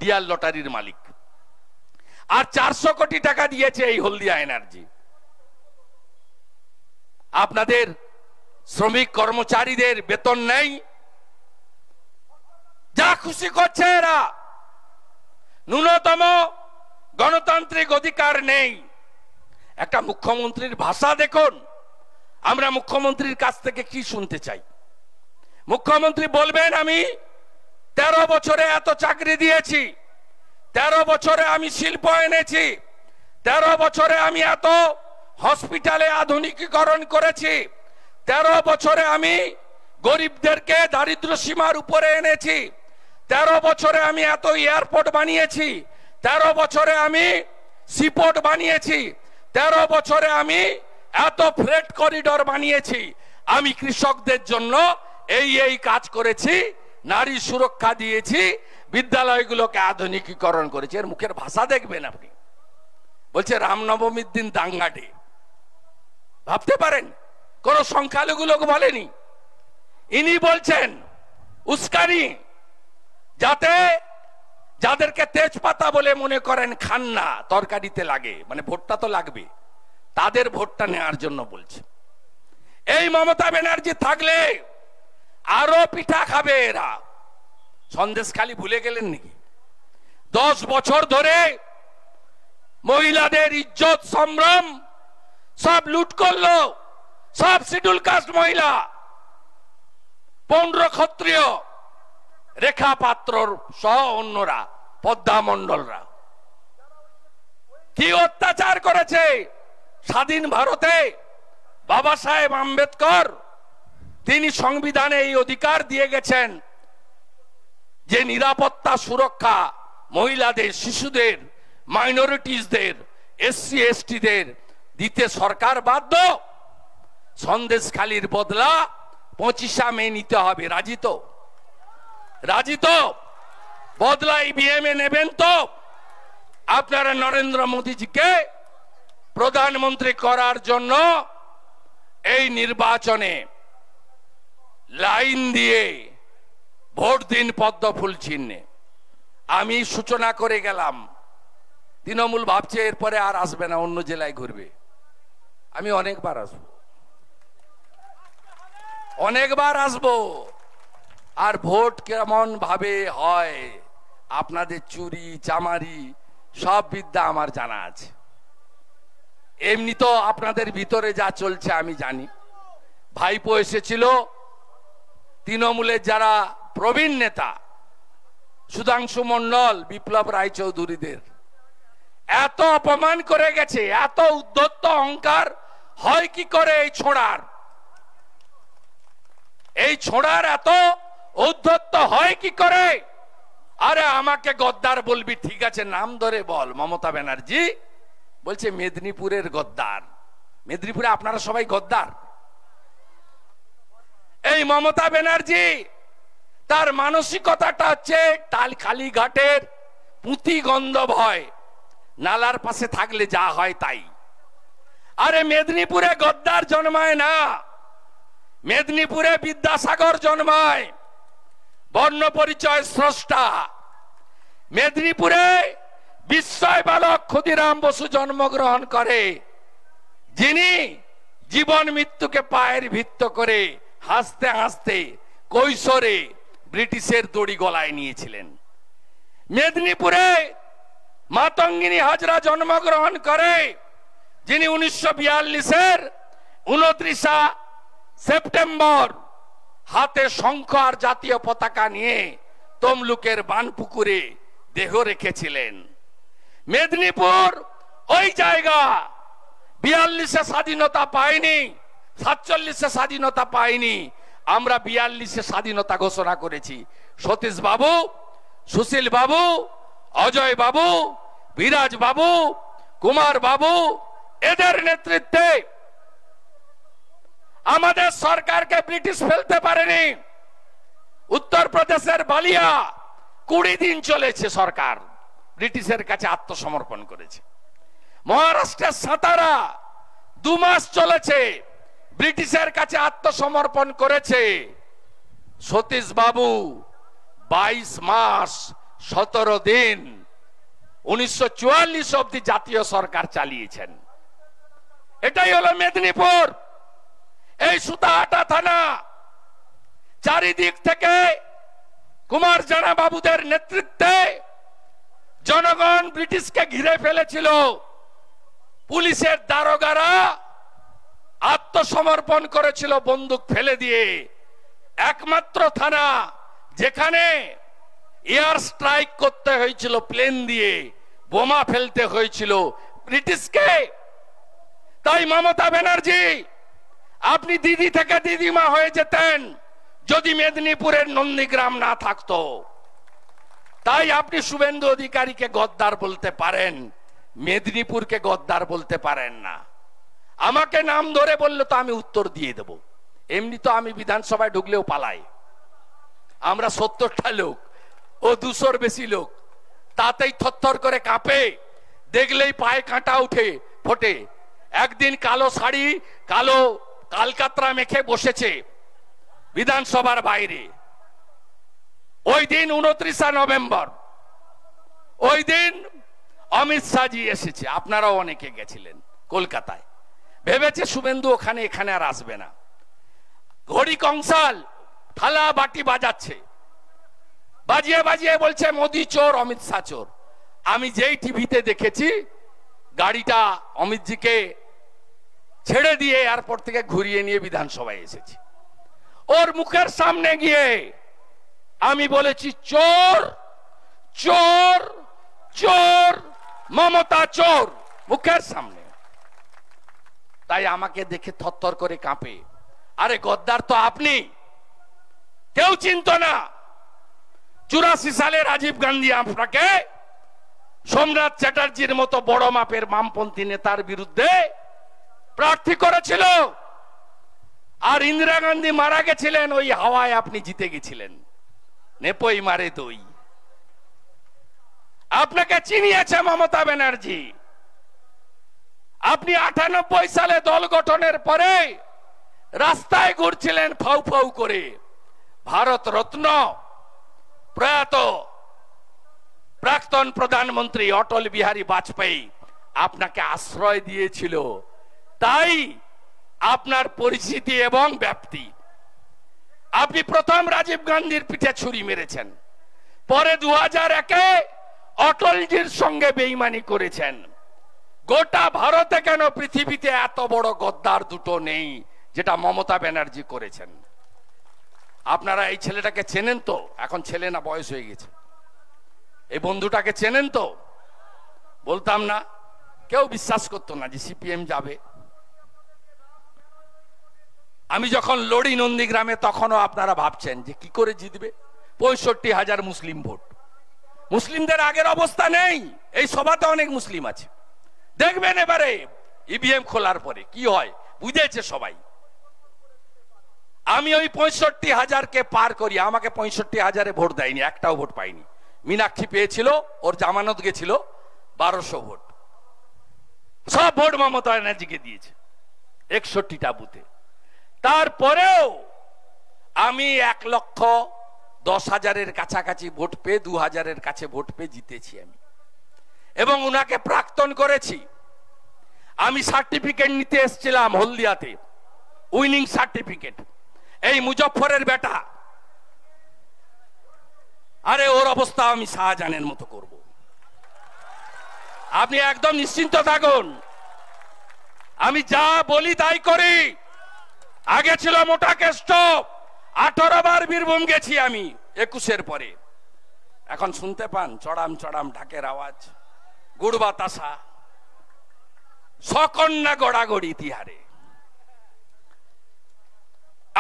ডিআর লটারির মালিক। আর 400 কোটি টাকা দিয়েছে এই হলদিয়া এনার্জি। আপনাদের শ্রমিক কর্মচারীদের বেতন নেই, যা খুশি করছে এরা। ন্যূনতম গণতান্ত্রিক অধিকার নেই। একটা মুখ্যমন্ত্রীর ভাষা দেখুন। আমরা মুখ্যমন্ত্রীর কাছ থেকে কি শুনতে চাই? মুখ্যমন্ত্রী বলবেন আমি 13 বছরে এত চাকরি দিয়েছি, 13 বছরে আমি শিল্প এনেছি, 13 বছরে আমি এত হসপিটালে আধুনিকীকরণ করেছি, 13 বছরে আমি গরিবদেরকে দারিদ্র সীমার উপরে এনেছি, 13 বছরে আমি এত এয়ারপোর্ট বানিয়েছি, 13 বছরে আমি সিপোর্ট বানিয়েছি, 13 বছরে আমি এত ফ্রেট করিডোর বানিয়েছি, আমি কৃষকদের জন্য এই কাজ করেছি, নারী সুরক্ষা দিয়েছি, বিদ্যালয়গুলোকে আধুনিকীকরণ করেছি। এর মুখের ভাষা দেখবেন আপনি। বলছে রামনবমীর দিন দাঙ্গা ডে। ভাবতে পারেন কোন সংখ্যালঘু লোক বলেনি। ইনি বলছেন উস্কানি, যাতে যাদেরকে তেজপাতা বলে মনে করেন খান না, তরকারিতে লাগে, মানে ভোটটা তো লাগবে, তাদের ভোটটা নেওয়ার জন্য বলছে। এই মমতা ব্যানার্জি থাকলে আরো পিঠা খাবে এরা। সন্দেশখালি ভুলে গেলেন নাকি? 10 বছর ধরে মহিলাদের ইজ্জত সম্ভ্রম সব লুট করলো। সব শিডিউল কাস্ট মহিলা, 15 ক্ষত্রিয়, রেখা পাত্রর সহ অন্যরা, পদ্মা মণ্ডলরা কি অত্যাচার করেছে। স্বাধীন ভারতে বাবা সাহেব আম্বেদকর তিনি সংবিধানে এই অধিকার দিয়ে গেছেন যে নিরাপত্তা সুরক্ষা মহিলাদের, শিশুদের, মাইনরিটিসদের, এসসি এসটিদের দিতে সরকার বাধ্য। সন্দেশখালির বদলা 25 মে নিতে হবে। রাজি তো? রাজি তো? বদলা ইভিএম এ নেবেন তো? আপনারা নরেন্দ্র মোদীজিকে প্রধানমন্ত্রী করার জন্য এই নির্বাচনে লাইন দিয়ে ভোট দিন পদ্ম ফুল চিহ্নে। আমি সূচনা করে গেলাম, তৃণমূল ভাবছে এরপরে আর আসবে না, অন্য জেলায় ঘুরবে। আমি অনেকবার আসবো, অনেকবার আসবো। আর ভোট কেমন ভাবে হয়, আপনাদের চুরি চামারি সব বিদ্যা আমার জানা আছে। এমনি তো আপনাদের ভিতরে যা চলছে আমি জানি। ভাইপো এসেছিল তৃণমূলের যারা প্রবীণ নেতা, সুধাংশু মন্ডল, বিপ্লব রায়চৌধুরীদের এত অপমান করে গেছে। এত উদ্ধত্ত অহংকার হয় কি করে এই ছোড়ার? এই ছোড়ার এত উদ্ধত্ত হয় কি করে? আরে আমাকে গদ্দার বলবি, ঠিক আছে নাম ধরে বল। মমতা ব্যানার্জি বলছে মেদিনীপুরের গদ্দার। মেদিনীপুরে আপনারা সবাই গদ্দার। এই মমতা ব্যানার্জি তার মানসিকতাটা হচ্ছে তাল কালীঘাটের পুঁতি গন্ধ ভয়, নালার পাশে থাকলে যা হয় তাই। আরে মেদিনীপুরে গদ্দার জন্মায় না, মেদিনীপুরে বিদ্যাসাগর জন্মায়, বর্ণ পরিচয় স্রষ্টা। মেদিনীপুরে বিস্ময় বালক ক্ষুদিরাম বসু জন্মগ্রহণ করে, যিনি জীবন মৃত্যুকে পায়ের ভিত্ত করে হাসতে হাসতে কৈশোরে ব্রিটিশের দড়ি গলায় নিয়েছিলেন। মেদিনীপুরে মাতঙ্গিনী হাজরা জন্মগ্রহণ করে, যিনি 1942-এর 29 সেপ্টেম্বর হাতে শঙ্খ আর জাতীয় পতাকা নিয়ে তমলুকের বানপুকুরে দেহ রেখেছিলেন। মেদিনীপুর ওই জায়গা 42-এ স্বাধীনতা পায়নি, 47-এ স্বাধীনতা পায়নি, আমরা 42-এ স্বাধীনতা ঘোষণা করেছি। সতীশ বাবু, সুশীল বাবু, অজয় বাবু, বিরাজ বাবু, কুমার বাবু, এদের নেতৃত্বে আমাদের সরকারকে ব্রিটিশ ফেলতে পারেনি। উত্তরপ্রদেশের বালিয়া 20 দিন চলেছে সরকার ব্রিটিশের কাছে আত্মসমর্পণ করেছে। মহারাষ্ট্রের সাতারা 2 মাস চলেছে, ব্রিটিশের কাছে আত্মসমর্পণ করেছে। সতীশ বাবু 22 মাস 17 দিন 1944 অব্দি জাতীয় সরকার চালিয়েছেন। এটাই হলো মেদিনীপুর। এই সুতাহাটা থানা চারিদিক থেকে কুমার জানা বাবুদের নেতৃত্বে জনগণ ব্রিটিশকে ঘিরে ফেলেছিল। পুলিশের দারোগারা আত্মসমর্পণ করেছিল বন্দুক ফেলে দিয়ে। একমাত্র থানা যেখানে এয়ার স্ট্রাইক করতে হয়েছিল, প্লেন দিয়ে বোমা ফেলতে হয়েছিল ব্রিটিশকে। তাই মমতা ব্যানার্জি, আপনি দিদি থেকে দিদিমা হয়ে যেতেন যদি মেদিনীপুরের নন্দীগ্রাম না থাকতো। তাই আপনি শুভেন্দু অধিকারীকে গদ্দার বলতে পারেন, মেদিনীপুরকে গদ্দার বলতে পারেন না। আমাকে নাম ধরে বললে তো আমি উত্তর দিয়ে দেব। এমনি তো আমি বিধানসভায় ঢুকলেও পালাই। আমরা 70টা লোক, ও 200-র বেশি লোক, তাতেই থরথর করে কাঁপে, দেখলেই পায়ে কাঁটা উঠে ফোটে। একদিন কালো শাড়ি, কালো কালকাতরা মেখে বসেছে বিধানসভার বাইরে। ওই দিন 29 নভেম্বর, ওই দিন অমিত শাহজি এসেছে, আপনারাও অনেকে গেছিলেন কলকাতায়। ভেবেছে শুভেন্দু ওখানে এখানে আর আসবে না। ঘড়ি কংসাল থালা বাটি বাজাচ্ছে, বাজিয়ে বাজিয়ে বলছে মোদি চোর, অমিত শাহ চোর। আমি যেই টিভিতে দেখেছি গাড়িটা অমিতজিকে ছেড়ে দিয়ে এয়ারপোর্ট থেকে ঘুরিয়ে নিয়ে বিধানসভায় এসেছি। ওর মুখের সামনে গিয়ে আমি বলেছি চোর চোর চোর, মমতা চোর, মুখের সামনে। তাই আমাকে দেখে থরথর করে কাঁপে। আরে গদ্দার তো আপনি, কেউ চিনত না। 84 সালে রাজীব গান্ধী আপনাকে সোমনাথ চ্যাটার্জির মতো বড় মাপের বামপন্থী নেতার বিরুদ্ধে প্রার্থী করেছিল, আর ইন্দিরা গান্ধী মারা গেছিলেন, ওই হাওয়ায় আপনি জিতে গেছিলেন। নেপই মারে দই। আপনাকে চিনিয়েছে মমতা ব্যানার্জি। আপনি 98 সালে দল গঠনের পরে রাস্তায় ঘুরছিলেন ফাউ ফাউ করে। ভারত রত্ন প্রয়াত প্রাক্তন প্রধানমন্ত্রী অটল বিহারী বাজপেয়ী আপনাকে আশ্রয় দিয়েছিল। তাই আপনার পরিচিতি এবং ব্যাপ্তি। আপনি প্রথম রাজীব গান্ধীর পিঠে ছুরি মেরেছেন, পরে 2001-এ অটলজির সঙ্গে বেইমানি করেছেন। গোটা ভারতে কেন পৃথিবীতে এত বড় গদ্দার দুটো নেই যেটা মমতা ব্যানার্জি করেছেন। আপনারা এই ছেলেটাকে চেনেন তো? এখন ছেলে না, বয়স হয়ে গেছে। এই বন্ধুটাকে চেনেন তো? বলতাম না, কেউ বিশ্বাস করতো না যে সিপিএম যাবে। আমি যখন লড়ি নন্দীগ্রামে, তখনও আপনারা ভাবছেন যে কি করে জিতবে। 65,000 মুসলিম ভোট। মুসলিমদের আগের অবস্থা নেই। এই সভাতে অনেক মুসলিম আছে, দেখবেন এবারে ইভিএম খোলার পরে কি হয়, বুঝেছে সবাই। আমি ওই 65,000-কে পার করি। আমাকে 65,000-এ ভোট দেয়নি, একটাও ভোট পাইনি। মীনাক্ষী পেয়েছিল, ওর জামানত গেছিল 1200 ভোট। সব ভোট মমতা ব্যানার্জিকে দিয়েছে 61টা বুথে। তারপরেও আমি 1,10,000-এর কাছাকাছি ভোট পেয়ে 2,000-এর কাছে ভোট পেয়ে জিতেছি আমি, এবং উনাকে প্রাক্তন করেছি। আমি সার্টিফিকেট নিতে এসেছিলাম হলদিয়াতে, উইনিং সার্টিফিকেট। এই মুজফ্ফরের বেটা, আরে ওর অবস্থা আমি শাহজাহানের মতো করব। আপনি একদম নিশ্চিন্ত থাকুন, আমি যা বলি তাই করি। আগে ছিল মোটা কেষ্ট, 18 বার বীরভূম গেছি আমি 21-এর পরে। এখন শুনতে পান চড়াম চড়াম ঢাকের আওয়াজ, গুড় বাতাসা, সকন্যা গড়াগড়ি তিহারে।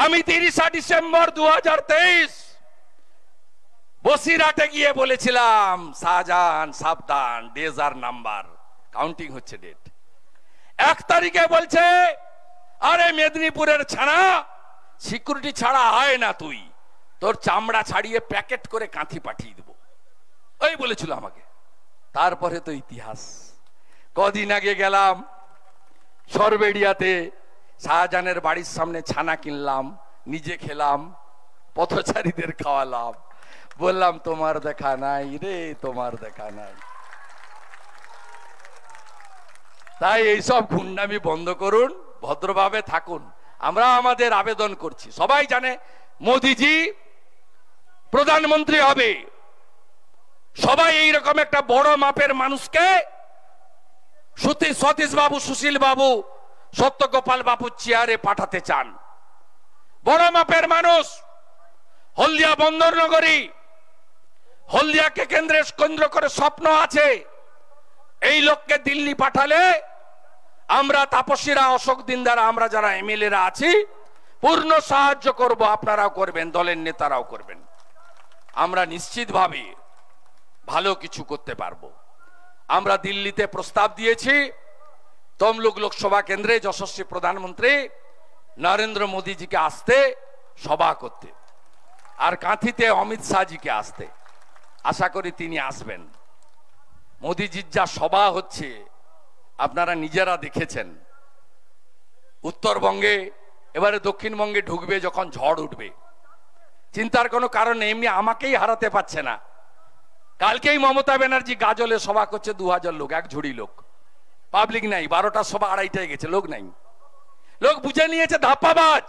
আমি 30 ডিসেম্বর 2023 বসিরহাটে গিয়ে বলেছিলাম, শাহজাহান সাবধান, ডেজার নাম্বার কাউন্টিং হচ্ছে, ডেট 1 তারিখে বলছে, আরে মেদিনীপুরের ছানা, সিকিউরিটি ছাড়া হয় না, তুই তোর চামড়া ছাড়িয়ে প্যাকেট করে কাঁথি পাঠিয়ে দেবো, ওই বলেছিল আমাকে। তারপরে তো ইতিহাস। কদিন আগে গেলাম সরবেড়িয়াতে, শাহজাহানের বাড়ির সামনে ছানা কিনলাম, নিজে খেলাম, পথচারীদের খাওয়ালাম, বললাম তোমার দেখা নাই রে, তোমার দেখা নাই। তাই এইসব গুন্ডামি বন্ধ করুন, ভদ্রভাবে থাকুন। আমরা আমাদের আবেদন করছি, সবাই জানে মোদিজি প্রধানমন্ত্রী হবে, সবাই এইরকম একটা বড় মাপের মানুষকে সতীশ বাবু, সুশীল বাবু, সত্যগোপাল বাবু চেয়ারে পাঠাতে চান। বড় মাপের মানুষ, হলদিয়া বন্দর নগরী, হলদিয়াকে কেন্দ্র করে স্বপ্ন আছে। এই লোককে দিল্লি পাঠালে আমরা তাপসীরা, অশোক দিনদার, আমরা যারা এমএলএরা আছি পূর্ণ সাহায্য করব, আপনারাও করবেন, দলের নেতারাও করবেন। আমরা নিশ্চিতভাবে ভালো কিছু করতে পারবো। আমরা দিল্লিতে প্রস্তাব দিয়েছি তমলুক লোকসভা কেন্দ্রে যশস্বী প্রধানমন্ত্রী নরেন্দ্র মোদীজিকে আসতে, সভা করতে, আর কাঁথিতে অমিত শাহজিকে আসতে। আশা করি তিনি আসবেন। মোদীজির যা সভা হচ্ছে আপনারা নিজেরা দেখেছেন। উত্তরবঙ্গে, এবারে দক্ষিণবঙ্গে ঢুকবে যখন ঝড় উঠবে, চিন্তার কোনো কারণ নেই। এমনি আমাকেই হারাতে পারছে না। কালকেই মমতা ব্যানার্জি গাজলে সভা করছে, 2000 লোক, এক ঝুড়ি লোক, পাবলিক নাই। 12টার সভা 2:30টায় গেছে, লোক নাই। লোক বুঝে নিয়েছে ধাপ্পাবাজ,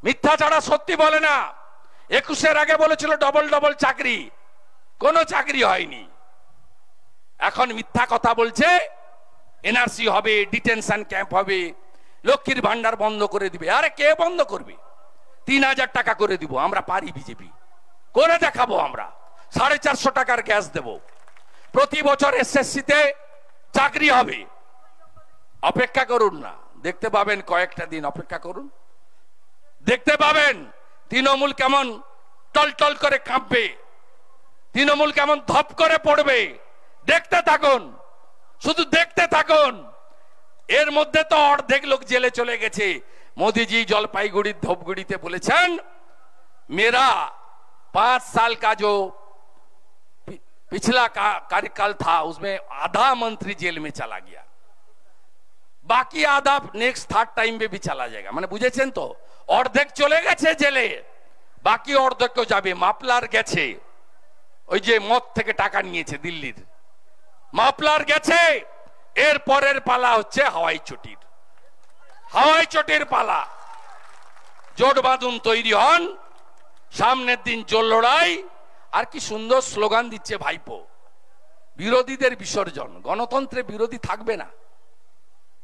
মিথ্যা ছাড়া সত্যি বলে না। 21-এর আগে বলেছিল ডবল চাকরি, কোনো চাকরি হয়নি। এখন মিথ্যা কথা বলছে, এনআরসি হবে, ডিটেনশন ক্যাম্প হবে, লক্ষ্মীর ভান্ডার বন্ধ করে দিবে। আরে কে বন্ধ করবে? 3000 টাকা করে দিব, আমরা পারি, বিজেপি করে দেখাবো। আমরা 450 টাকার গ্যাস দেব, প্রতি বছর এসএসসিতে চাকরি হবে। অপেক্ষা করুন না, দেখতে পাবেন, কয়েকটা দিন অপেক্ষা করুন, দেখতে পাবেন তৃণমূল কেমন টলটল করে কাঁপবে, তৃণমূল কেমন ধপ করে পড়বে। দেখতে থাকুন, শুধু দেখতে থাকুন। এর মধ্যে তো অর্ধেক লোক জেলে চলে গেছে। মোদীজি জলপাইগুড়ির ধূপগুড়িতে বলেছেন, मेरा 5 साल का जो पिछला कार्यकाल था उसमें आधा मंत्री जेल में चला गया, बाकी आधा नेक्स्ट 3rd टाइम में भी चला जाएगा। মানে বুঝেছেন তো, অর্ধেক চলে গেছে জেলে, বাকি অর্ধেক যাবে। মাপলার গেছে, ওই যে মদ থেকে টাকা নিয়েছে দিল্লির, মাপলার গেছে। এর পরের পালা হচ্ছে হাওয়াই চটির, হাওয়াই চটির পালা। জোট বাঁধুন, তৈরি হন, সামনের দিন জোর লড়াই। আর কি সুন্দর স্লোগান দিচ্ছে ভাইপো, বিরোধীদের বিসর্জন। গণতন্ত্রে বিরোধী থাকবে না,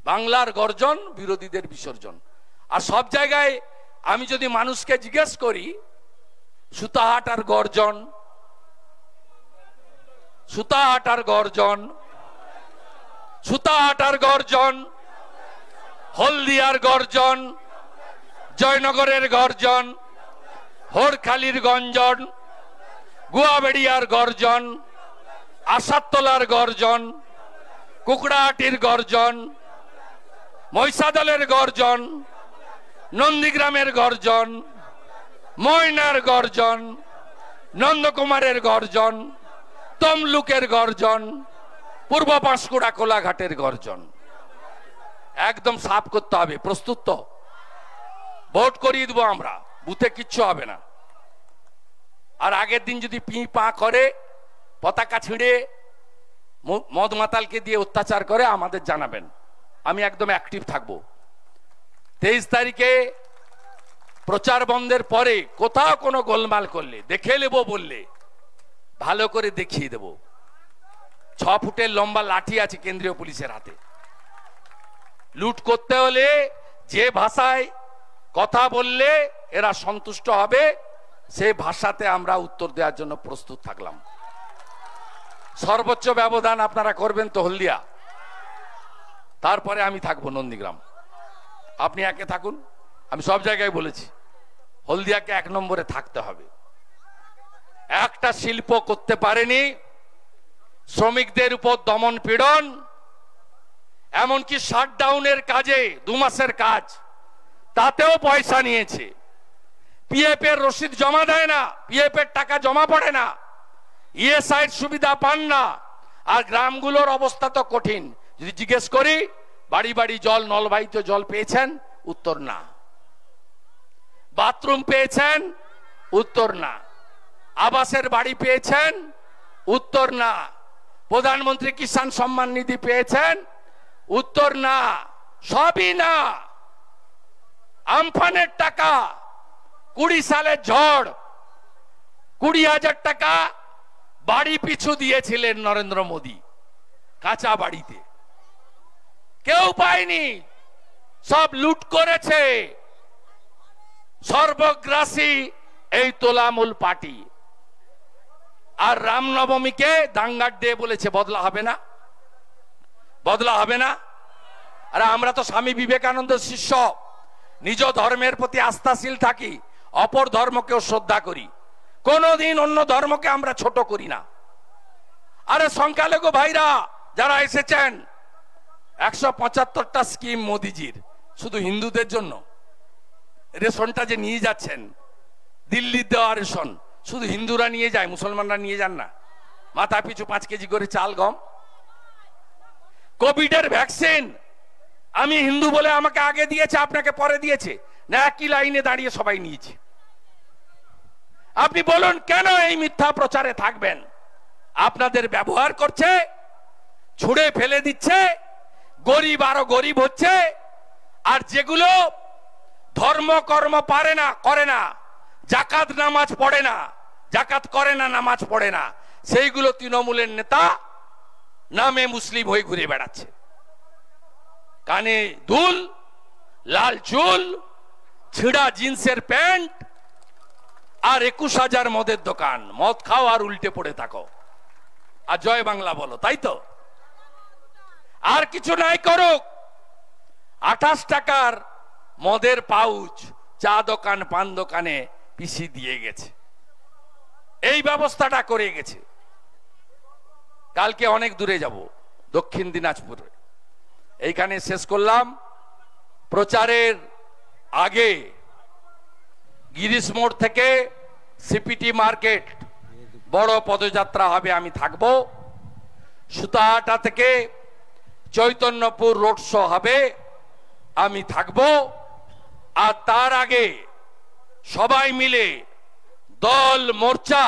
বাংলার গর্জন, বিরোধীদের বিসর্জন। আর সব জায়গায় আমি যদি মানুষকে জিজ্ঞেস করি, সুতাহাট আর গর্জন, সুতাহাট আর গর্জন, সুতাহাট আর গর্জন, হলদিয়ার গর্জন, জয়নগরের গর্জন, হোরখালির গঞ্জন, গুয়াবেড়িয়ার গর্জন, আসাদতলার গর্জন, কুকড়াহাটির গর্জন, মহিষাদলের গর্জন, নন্দীগ্রামের গর্জন, ময়নার গর্জন, নন্দকুমারের গর্জন, তমলুকের গর্জন, পূর্ব পাঁশকুড়া কোলাঘাটের গর্জন। একদম সাফ করতে হবে। প্রস্তুত তো? ভোট করিয়ে দেবো আমরা, বুথে কিচ্ছু হবে না। আর আগের দিন যদি পি পা করে, পতাকা ছিঁড়ে, মদ মাতালকে দিয়ে অত্যাচার করে, আমাদের জানাবেন, আমি একদম অ্যাক্টিভ থাকব। 23 তারিখে প্রচার বন্ধের পরে কোথাও কোনো গোলমাল করলে, দেখে নেব বললে ভালো করে দেখিয়ে দেব। 6 ফুটের লম্বা লাঠি আছে কেন্দ্রীয় পুলিশের হাতে। লুট করতে হলে যে ভাষায় কথা বললে এরা সন্তুষ্ট হবে, সেই ভাষাতে আমরা উত্তর দেওয়ার জন্য প্রস্তুত থাকলাম। সর্বোচ্চ ব্যবধান আপনারা করবেন তো হলদিয়া, তারপরে আমি থাকবো নন্দীগ্রাম। আপনি একে থাকুন, আমি সব জায়গায় বলেছি হলদিয়াকে 1 নম্বরে থাকতে হবে। একটা শিল্প করতে পারেনি, শ্রমিকদের উপর দমন পীড়ন, এমনকি শাটডাউনের কাজে 2 মাসের কাজ, তাতেও পয়সা নিয়েছে। পিএফ এর রসিদ জমা দেয় না, পিএফ এর টাকা জমা পড়ে না, ইএসআই সুবিধা পান না। আর গ্রামগুলোর অবস্থা তো কঠিন। যদি জিজ্ঞেস করি বাড়ি বাড়ি জল, নলবাহিত জল পেয়েছেন? উত্তর না। বাথরুম পেয়েছেন? উত্তর না। আবাসের বাড়ি পেয়েছেন? উত্তর না। প্রধানমন্ত্রী কিষাণ সম্মান নিধি পেয়েছেন? উত্তর না। সবই না। আমফানের টাকা, 20 সালের ঝড়, 20,000 টাকা বাড়ি পিছু দিয়েছিলেন নরেন্দ্র মোদী, কাঁচা বাড়িতে। কেউ পায়নি, সব লুট করেছে। সর্বগ্রাসী এই তোলামূল পার্টি। আর রামনবমীকে দাঙ্গার ডে বলেছে, বদলা হবে না, বদলা হবে না। আরে আমরা তো স্বামী বিবেকানন্দের শিষ্য, নিজ ধর্মের প্রতি আস্থাশীল থাকি, অপর ধর্মকেও শ্রদ্ধা করি, কোনদিন অন্য ধর্মকে আমরা ছোট করি না। আরে সংখ্যালঘু ভাইরা যারা এসেছেন, 175টা স্কিম মোদিজির শুধু হিন্দুদের জন্য। রেশনটা যে নিয়ে যাচ্ছেন, দিল্লির দেওয়া রেশন শুধু হিন্দুরা নিয়ে যায়, মুসলমানরা নিয়ে যান না। মাথা পিছু 5 কেজি করে চাল গম। কোভিডের ভ্যাকসিন আমি হিন্দু বলে আমাকে আগে দিয়েছে, আপনাকে পরে দিয়েছে না, একই লাইনে দাঁড়িয়ে সবাই নিয়েছে। আপনি বলুন কেন এই মিথ্যা প্রচারে থাকবেন? আপনাদের ব্যবহার করছে, ছুড়ে ফেলে দিচ্ছে, গরিব আরো গরিব হচ্ছে। আর যেগুলো ধর্ম কর্ম পারে না, করে না, জাকাত নামাজ পড়ে না, জাকাত করে না, নামাজ পড়ে না, সেইগুলো তৃণমূলের নেতা নামে মুসলিম হয়ে ঘুরে বেড়াচ্ছে। কানে দুল, লাল চুল, ছিঁড়া জিন্সের প্যান্ট, আর 21,000 মদের দোকান। মদ খাও আর উল্টে পড়ে থাকো, আর জয় বাংলা বলো, তাই তো? আর কিছু নাই করুক। 28 টাকার মদের পাউচ চা দোকান, পান দোকানে পিসি দিয়ে গেছে। এই ব্যবস্থাটা করে গেছে। কালকে অনেক দূরে যাব, দক্ষিণ দিনাজপুরে। এইখানে শেষ করলাম। প্রচারের আগে গিরিশ মোড় থেকে সিপিটি মার্কেট বড় পদযাত্রা হবে, আমি থাকব। সুতাহাটা থেকে চৈতন্যপুর রোড শো হবে, আমি থাকব। আর তার আগে সবাই মিলে দল, মোর্চা,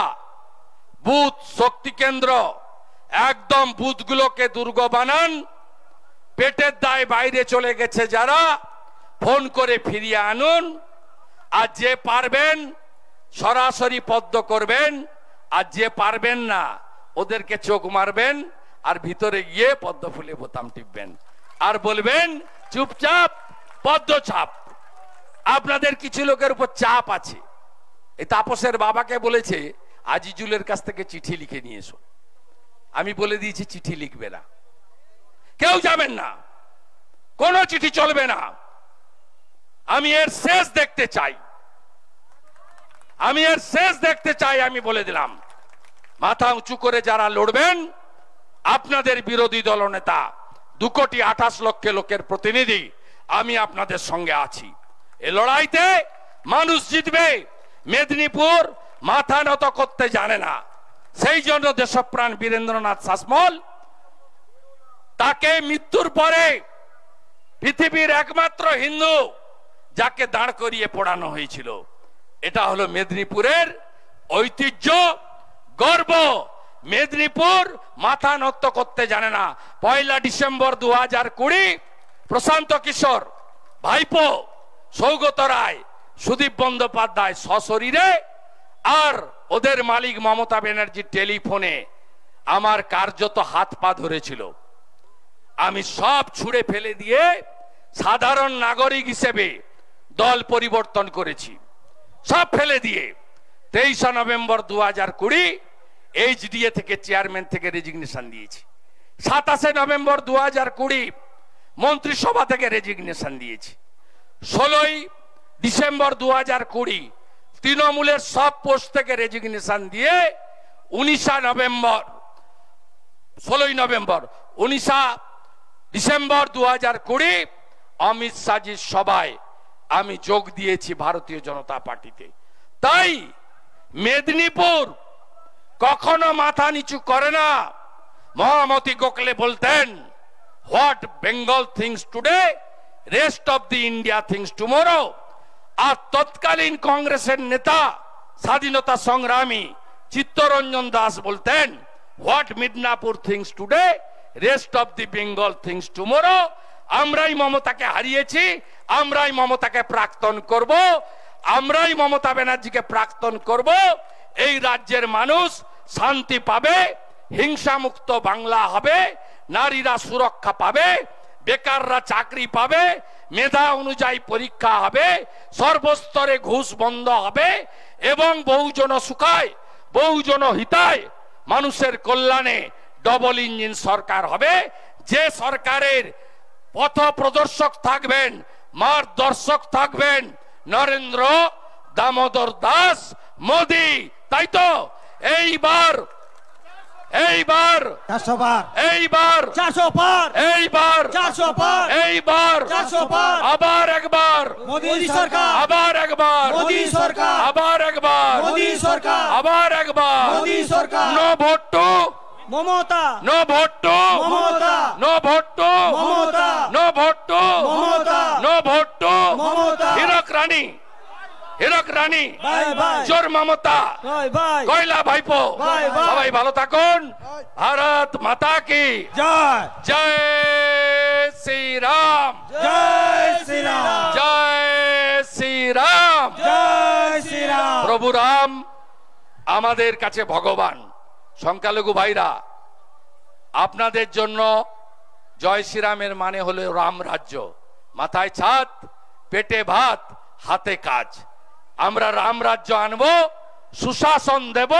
বুথ, শক্তি কেন্দ্র, একদম বুথগুলোকে দুর্গ বানান। পেটের দায় বাইরে চলে গেছে যারা, ফোন করে ফিরিয়ে আনুন। আর যে পারবেন সরাসরি পদ্ম করবেন, আর যে পারবেন না ওদেরকে চোখ মারবেন, আর ভিতরে গিয়ে পদ্ম ফুলে বোতাম টিপবেন, আর বলবেন চুপচাপ পদ্ম ছাপ। আপনাদের কিছু লোকের উপর চাপ আছে। এই তাপসের বাবাকে বলেছে আজিজুলের কাছ থেকে চিঠি লিখে নিয়ে এসো। আমি বলে দিয়েছি চিঠি লিখবে না, কেউ যাবেন না, কোন চিঠি চলবে না। আমি এর শেষ দেখতে চাই, আমি এর শেষ দেখতে চাই। আমি বলে দিলাম, মাথা উঁচু করে যারা লড়বেন, আপনাদের বিরোধী দলনেতা 2,28 লক্ষ লোকের প্রতিনিধি, আমি আপনাদের সঙ্গে আছি। এ লড়াইতে মানুষ জিতবে। মেদিনীপুর মাথা নত করতে জানে না, সেই জন্য দেশপ্রাণ বীরেন্দ্রনাথ শাসমল তাকে মৃত্যুর পরে পৃথিবীর একমাত্র হিন্দু যাকে দাঁড় করিয়ে পড়ানো হয়েছিল। এটা হলো মেদিনীপুরের ঐতিহ্য, গর্ব। মেদিনীপুর মাথা নত করতে জানে না। 1 ডিসেম্বর 2020 প্রশান্ত কিশোর ভাইপো, সৌগত রায়, সুদীপ বন্দ্যোপাধ্যায় সশরীরে আর ওদের মালিক মমতা ব্যানার্জি টেলিফোনে আমার কার্যত হাত পা ধরেছিল। আমি সব ছুঁড়ে ফেলে দিয়ে সাধারণ নাগরিক হিসেবে দল পরিবর্তন করেছি, সব ফেলে দিয়ে 23 নভেম্বর 2020 এইচডিএ থেকে চেয়ারম্যান থেকে রেজিগনেশন দিয়েছি। 27 নভেম্বর 2020 মন্ত্রিসভা থেকে রেজিগনেশন দিয়েছি। 16 ডিসেম্বর 2020 তৃণমূলের সব পোস্ট থেকে রেজিগনেশন দিয়ে 19 ডিসেম্বর 2020 অমিত শাহজির সভায় আমি যোগ দিয়েছি ভারতীয় জনতা পার্টিতে। তাই মেদিনীপুর কখনো মাথা নিচু করে না। মহামতি গোখলে বলতেন, what Bengal thinks today, rest of the India thinks tomorrow. আর তৎকালীন কংগ্রেসের নেতা স্বাধীনতা সংগ্রামী চিত্তরঞ্জন দাস বলতেন, what Midnapore thinks today, rest of the Bengal thinks tomorrow. আমরাই মমতাকে হারিয়েছি, আমরাই মমতাকে প্রাক্তন করব, আমরাই মমতা ব্যানার্জিকে প্রাক্তন করব। এই রাজ্যের মানুষ শান্তি পাবে, হিংসা মুক্ত বাংলা হবে, নারীরা সুরক্ষা পাবে, বেকাররা চাকরি পাবে, মেধা অনুযায়ী পরীক্ষা হবে, সর্বস্তরে ঘুষ বন্ধ হবে এবং বহুজন সুখায় বহুজন হিতায় মানুষের কল্যাণে ডবল ইঞ্জিন সরকার হবে। যে সরকারের পথ প্রদর্শক থাকবেন, মার্গদর্শক থাকবেন নরেন্দ্র দামোদর দাস মোদি। তাই তো এইবার 400 পার, এইবার 400 পার, এইবার 400 পার, এইবার 400 পার, আবার একবার মোদি সরকার, আবার একবার মোদি সরকার, আবার একবার মোদি সরকার, আবার একবার মোদি সরকার। No vote to Mamata, no vote to Mamata, no vote to Mamata, no vote to Mamata, no vote to Mamata. হীরক রানী, হীরক রানী, বাই বাই, চোর মমতা, বাই বাই, কয়লা ভাইপো। Bye bye. সবাই ভালো থাকুন। ভারত মাতা কি জয়, জয় শ্রীরাম, জয় শ্রীরাম, জয় শ্রীরাম। জয় শ্রীরাম। প্রভু রাম আমাদের কাছে ভগবান। সংখ্যালঘু ভাইরা, আপনাদের জন্য জয় শ্রীরামের মানে হলো রাম রাজ্য। মাথায় ছাদ, পেটে ভাত, হাতে কাজ। আমরা রাম রাজ্য আনবো, সুশাসন দেব,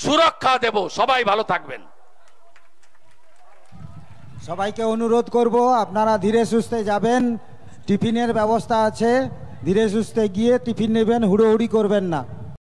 সুরক্ষা দেব। সবাই ভালো থাকবেন। সবাইকে অনুরোধ করব, আপনারা ধীরে সুস্থে যাবেন, টিফিনের ব্যবস্থা আছে, ধীরে সুস্থে গিয়ে টিফিন নেবেন, হুড়োহুড়ি করবেন না।